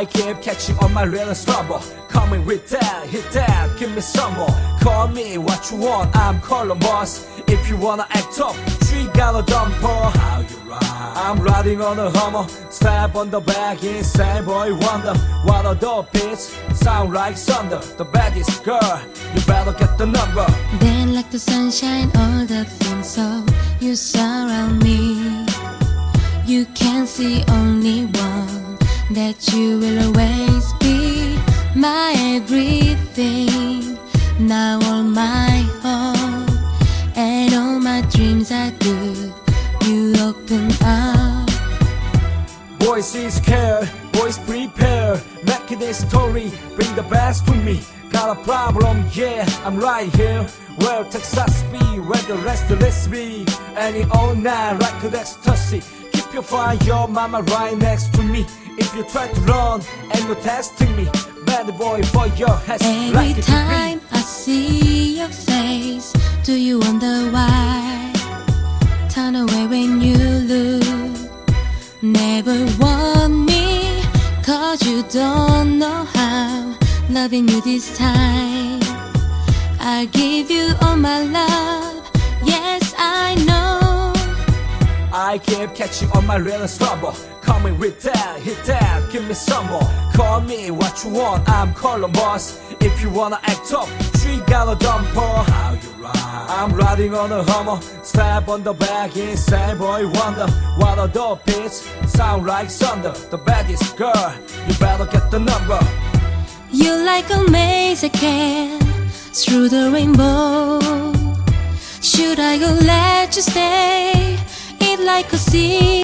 I keep catching on my little slumber. Coming with that, hit that, give me some more. Call me what you want, I'm Columbus. If you wanna act up, tree got a dumper. How you ride? I'm riding on a Hummer. Slap on the back, inside boy wonder. What are the beats? Sound like thunder. The baddest girl, you better get the number. Then like the sunshine, all the things so you surround me. You can see only one, that you will always be my everything. Now all my hope and all my dreams are good. You open up. Boys is scared, boys prepare. Making this story, bring the best to me. Got a problem, yeah, I'm right here. Where Texas be, where the rest let's be. Any all night, right to ecstasy. Keep your fire, your mama right next to me. If you try to run and you're testing me, bad boy for your head. Every time I see your face, do you wonder why? Turn away when you look. Never want me, cause you don't know how. Loving you this time, I'll give you all my love. Yes, I know. I keep catching on my little slumber. Coming with that, hit that, give me some more. Call me what you want, I'm Columbus. If you wanna act up, tree got a dumper. How you ride? I'm riding on a Hummer. Slap on the back, inside boy wonder. What are the beats? Sound like thunder. The baddest girl, you better get the number. You like a maze again, through the rainbow. Should I go let you stay? It like a sea.